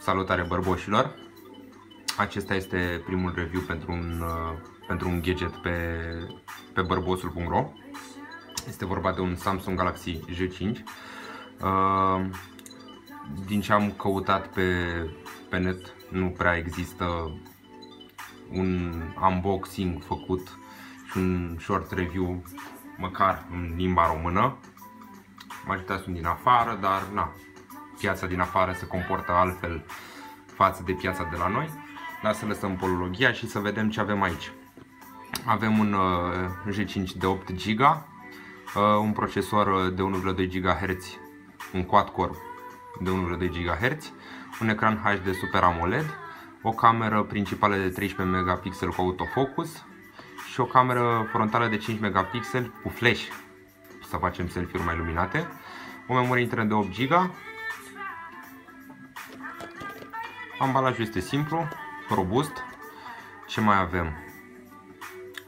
Salutare bărboșilor! Acesta este primul review pentru un gadget pe bărbosul.ro. Este vorba de un Samsung Galaxy J5. Din ce am căutat pe net, nu prea există un unboxing făcut și un short review măcar în limba română. Majoritatea sunt din afară, dar na, piața din afară se comportă altfel față de piața de la noi. Dar să lăsăm polologia și să vedem ce avem aici. Avem un J5 de 8 GB, un procesor de 1,2 GHz, un quad-core de 1,2 GHz, un ecran HD Super AMOLED, o cameră principală de 13 megapixeli cu autofocus și o cameră frontală de 5 megapixeli cu flash să facem selfie-uri mai luminate, o memorie internă de 8 GB. Ambalajul este simplu, robust. Ce mai avem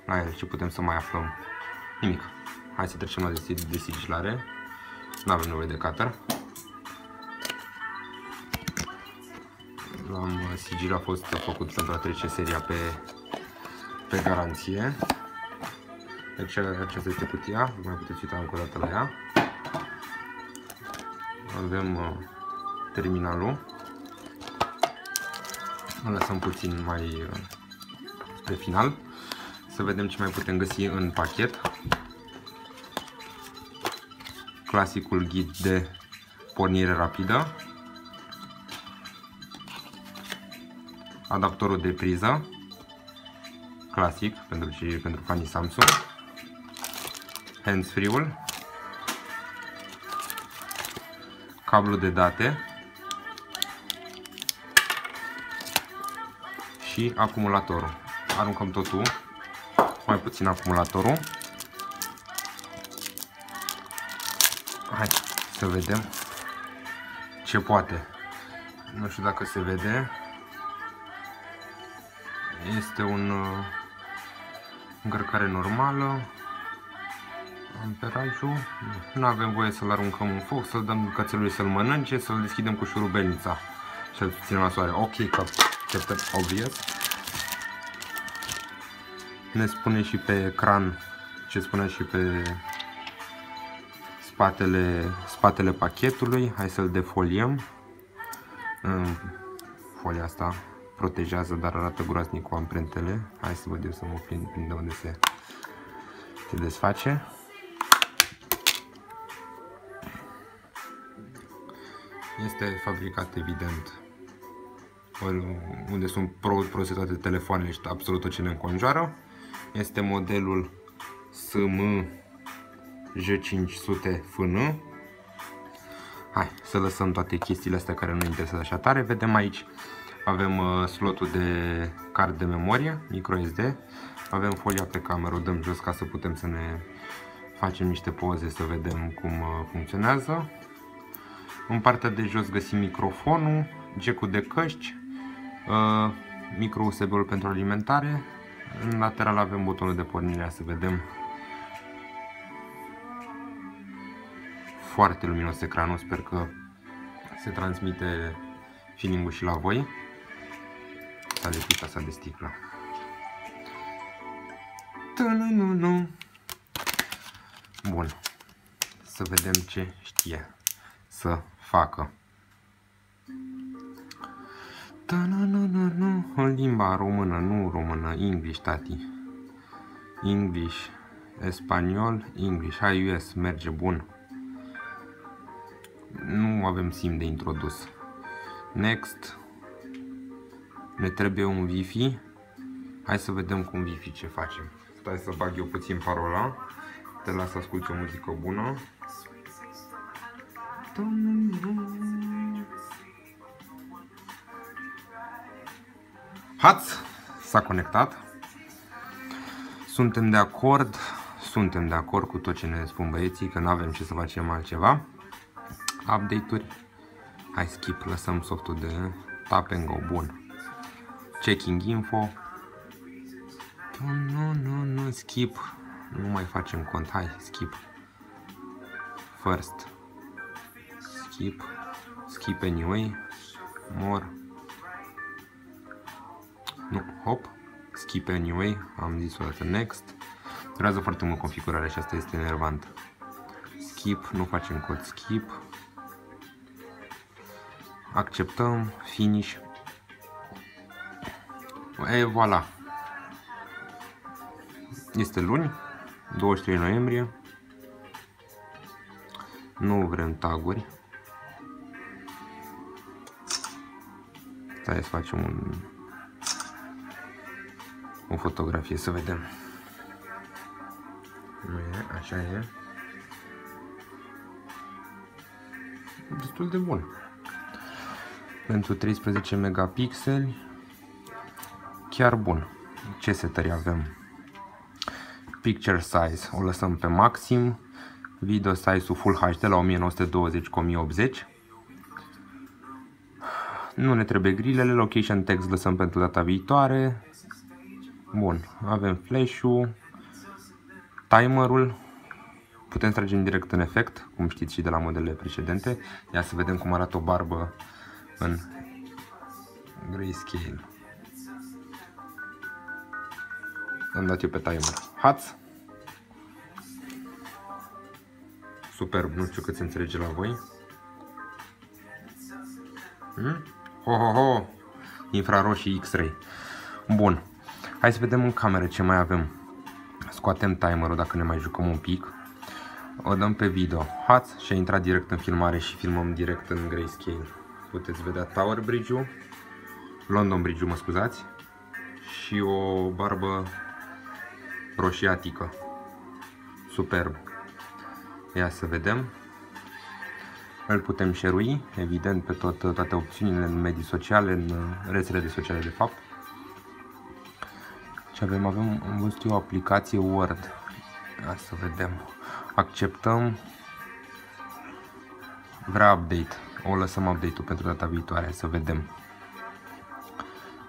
la el? Ce putem să mai aflăm? Nimic. Hai să trecem la desigilare. Nu avem nevoie de cutter. Sigilul a fost făcut pentru a trece seria pe garanție. Deci aceasta este cutia, mai puteți uita încă o dată la ea. Avem terminalul. Îl lăsăm puțin mai spre final, să vedem ce mai putem găsi în pachet. Clasicul ghid de pornire rapidă, adaptorul de priză, clasic pentru fanii Samsung, hands-free-ul, cablul de date și acumulatorul. Aruncăm totul, mai puțin acumulatorul. Hai să vedem ce poate. Nu știu dacă se vede. Este o încărcare normală. Amperajul. Nu avem voie să-l aruncăm în foc, să-l dăm cățelului să-l mănânce, să-l deschidem cu șurubelnița și să-l ținem la soare. Ok, Captain Obvious. Ne spune și pe ecran ce spunea și pe spatele pachetului. Hai să-l defoliem. Folia asta protejează, dar arată groaznic cu amprentele. Hai să văd eu să mă prind de unde se desface. Este fabricat, evident, unde sunt procesoare telefoanele și absolut tot ce ne înconjoară. Este modelul SM J500 FN. Hai să lăsăm toate chestiile astea care nu ne interesează așa tare. Vedem aici, avem slotul de card de memorie, microSD. Avem folia pe cameră, o dăm jos ca să putem să ne facem niște poze, să vedem cum funcționează. În partea de jos găsim microfonul, jack-ul de căști, micro USB-ul pentru alimentare. În lateral avem butonul de pornire, să vedem. Foarte luminos ecranul, sper că se transmite feeling-ul și la voi. S-a lipit asta de sticlă. Bun, să vedem ce știe să facă. În limba română, nu română, English, tati. English, spaniol, English, hai US, merge bun. Nu avem sim de introdus. Next. Ne trebuie un Wi-Fi. Hai să vedem cu un Wi-Fi ce facem. Stai să bag eu puțin parola. Te las să asculti o muzică bună. Haț! S-a conectat. Suntem de acord cu tot ce ne spun băieții, că nu avem ce să facem altceva. Update-uri. Hai skip, lăsăm softul de tap and go, bun. Checking info. Nu, skip. Nu mai facem cont, hai, skip. First. Skip anyway. More. Nu, hop. Skip anyway. Am zis o dată next. Durează foarte mult configurarea și asta este enervant. Skip, nu facem cod skip. Acceptăm, finish. E, voilà. Este luni, 23 noiembrie. Nu vrem taguri. Stai să facem o fotografie să vedem. Nu e, așa e. Destul de bun. Pentru 13 megapixeli, chiar bun. Ce setări avem? Picture size o lăsăm pe maxim. Video size-ul Full HD la 1920 cu 1080. Nu ne trebuie grilele. Location text lăsăm pentru data viitoare. Bun, avem flash-ul, timerul. Putem trage direct în efect, cum știți și de la modelele precedente. Ia să vedem cum arată o barbă în grayscale. Am dat eu pe timer. Hați! Superb, nu știu cât se înțelege la voi. Ho, ho, ho! Infraroșii X-ray. Bun. Hai să vedem în cameră ce mai avem. Scoatem timerul dacă ne mai jucăm un pic. O dăm pe video. Hați și a intrat direct în filmare și filmăm direct în grayscale. Puteți vedea Tower Bridge-ul, London Bridge-ul, mă scuzați, și o barbă roșiatică. Superb. Ia să vedem. Îl putem share-ui, evident, pe toate opțiunile în medii sociale, în rețelele sociale de fapt. Ce avem? Am văzut eu o aplicație Word. Ia să vedem. Acceptăm. Vrea update. O lăsăm update-ul pentru data viitoare, să vedem.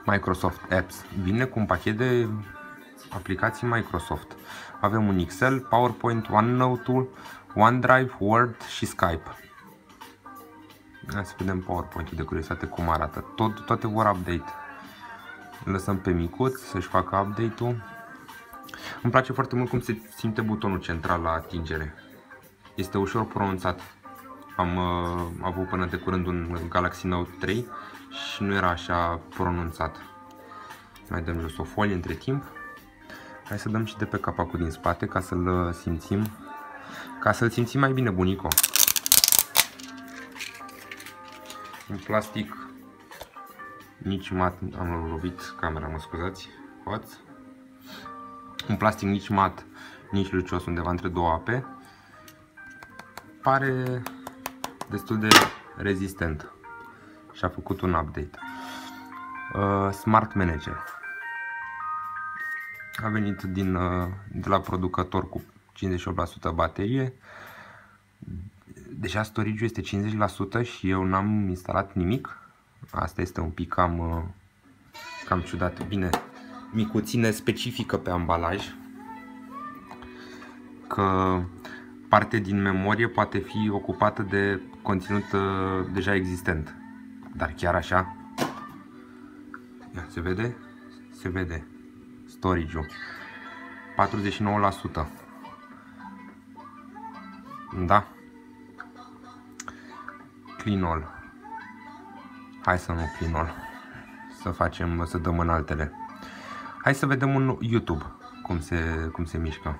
Microsoft Apps. Vine cu un pachet de aplicații Microsoft. Avem un Excel, PowerPoint, OneNote, OneDrive, Word și Skype. Hai să vedem PowerPoint-ul de curiozitate cum arată. Toate vor update. Lăsăm pe micuț să-și facă update-ul. Îmi place foarte mult cum se simte butonul central la atingere. Este ușor pronunțat. Am avut până de curând un Galaxy Note 3 și nu era așa pronunțat. Mai dăm jos o folie între timp. Hai să dăm și de pe capacul din spate ca să-l simțim. Ca să-l simțim mai bine, bunico. Un plastic nici mat, am lovit camera, mă scuzați. Un plastic nici mat, nici lucios, undeva între două ape. Pare destul de rezistent și a făcut un update. Smart Manager a venit de la producător cu 58% baterie. Deja storage-ul este 50% și eu n-am instalat nimic. Asta este un pic cam ciudat. Bine, micuține specifică pe ambalaj că parte din memorie poate fi ocupată de conținut deja existent. Dar chiar așa? Ia, se vede? Se vede. Storage-ul 49%. Da. Clean all. Hai să nu clean all. Să dăm în altele. Hai să vedem un YouTube cum se mișcă.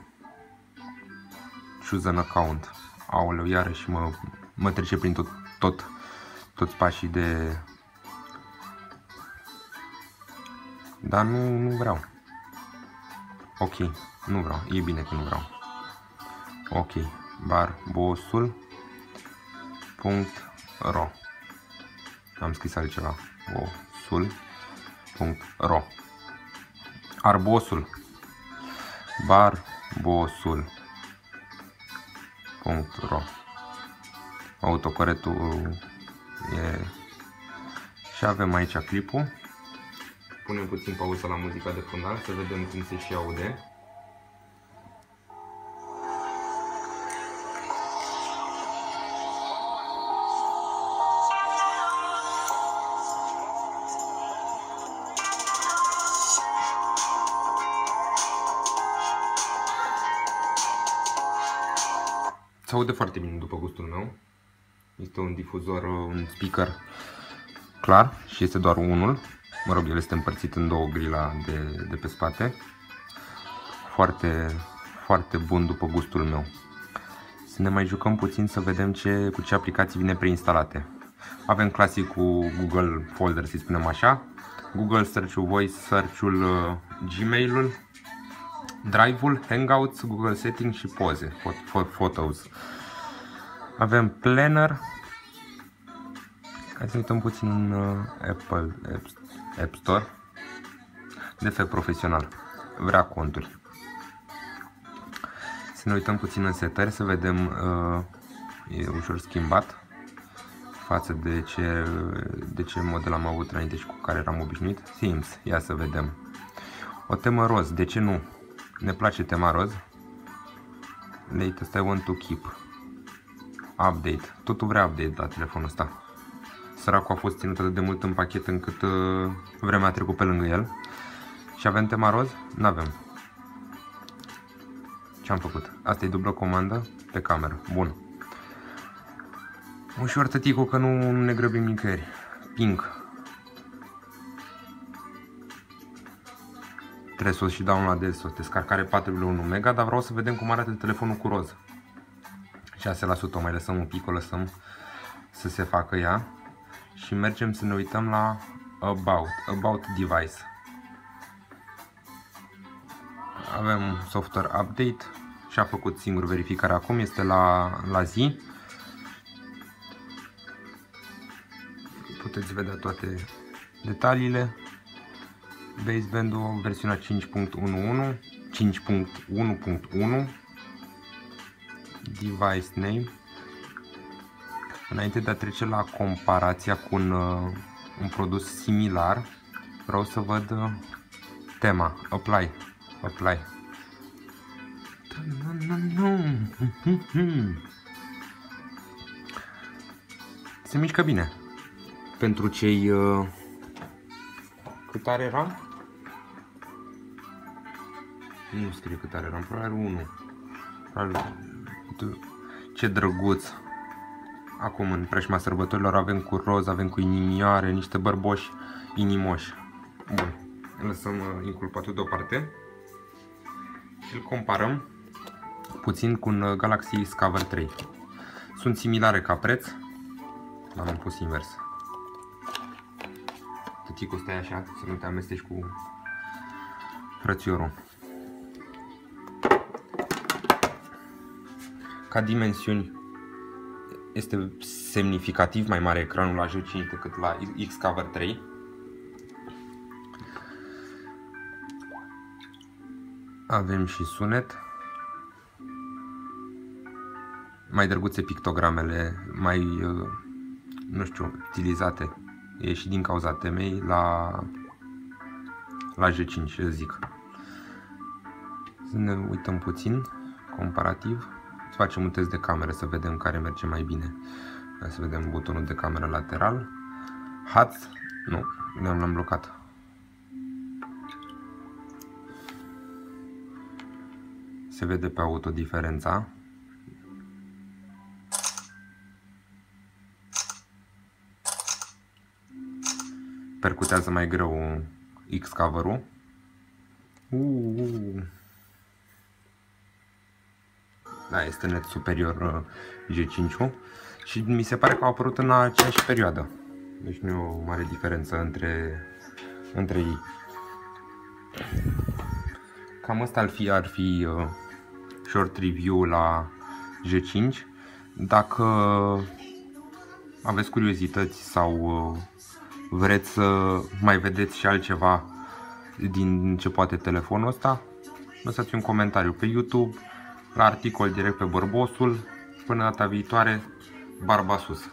Choose an account. Aoleu, iarăși mă trece prin toți pașii de... Dar nu vreau. Ok, nu vreau. E bine că nu vreau. Ok, barbosul.ro. Am scris altceva. bosul.ro. Arbosul. Barbosul.ro. Autocorectul e... Și avem aici clipul. Punem puțin pauză la muzica de fundal să vedem cum se și aude. Se aude foarte bine după gustul meu. Este un difuzor, un speaker clar și este doar unul. Mă rog, el este împărțit în două grila de pe spate. Foarte, foarte bun după gustul meu. Să ne mai jucăm puțin să vedem cu ce aplicații vine preinstalate. Avem clasicul Google Folder, să spunem așa, Google Search-ul, Voice Search-ul, Gmail-ul, Drive-ul, Hangouts, Google Settings și poze, Photos. Avem Planner. Hai să uităm puțin în Apple App Store. Defect profesional. Vrea conturi. Să ne uităm puțin în setări, să vedem, e ușor schimbat față de ce model am avut înainte și cu care eram obișnuit. Themes, ia să vedem. O temă roz, de ce nu? Ne place tema roz. Latest, I want to keep. Update, totul vrea update la telefonul ăsta. Săracul a fost ținut atât de mult în pachet încât vremea a trecut pe lângă el. Și avem tema roz? N-avem. Ce am făcut? Asta e dublă comandă pe cameră. Bun. Ușor tăticul că nu ne grăbim nicăieri. Pink. Trebuie să o și downloadez, o descarcare 4,1 MB, dar vreau să vedem cum arată telefonul cu roz. 6% o mai lăsăm un pic, o lăsăm să se facă ea. Și mergem să ne uităm la About Device. Avem software update și a făcut singur verificarea acum, este la zi. Puteți vedea toate detaliile. Baseband-ul, versiunea 5.11, 5.1.1, device name. Înainte de a trece la comparația cu un produs similar, vreau să văd tema, apply. Se mișcă bine. Pentru cei... cât are RAM? Nu scrie cât are RAM, probabil are 1. Ce drăguț! Acum, în preajma sărbătorilor, avem cu roz, avem cu inimioare, niște bărboși inimoși. Bun, lăsăm inculpatul deoparte și îl comparăm puțin cu un Galaxy S-Cover 3. Sunt similare ca preț, l-am pus invers. Tăticul, stai așa, să nu te amesteci cu frățiorul. Ca dimensiuni este semnificativ mai mare ecranul la J5 decât la X-Cover 3. Avem și sunet. Mai drăguțe pictogramele, mai, nu știu, utilizate. E și din cauza temei la J5, zic. Să ne uităm puțin, comparativ. Să facem un test de cameră să vedem care merge mai bine. Hai să vedem butonul de cameră lateral. HUD, nu, l-am blocat. Se vede pe auto diferența. Percutează mai greu X-Cover-ul. Da, este net superior G5-ul și mi se pare că au apărut în aceeași perioadă. Deci nu e o mare diferență între ei. Cam asta ar fi short review la G5. Dacă aveți curiozități sau vreți să mai vedeți și altceva din ce poate telefonul ăsta, lăsați un comentariu pe YouTube, la articol direct pe Bărbosul. Până data viitoare, barba sus!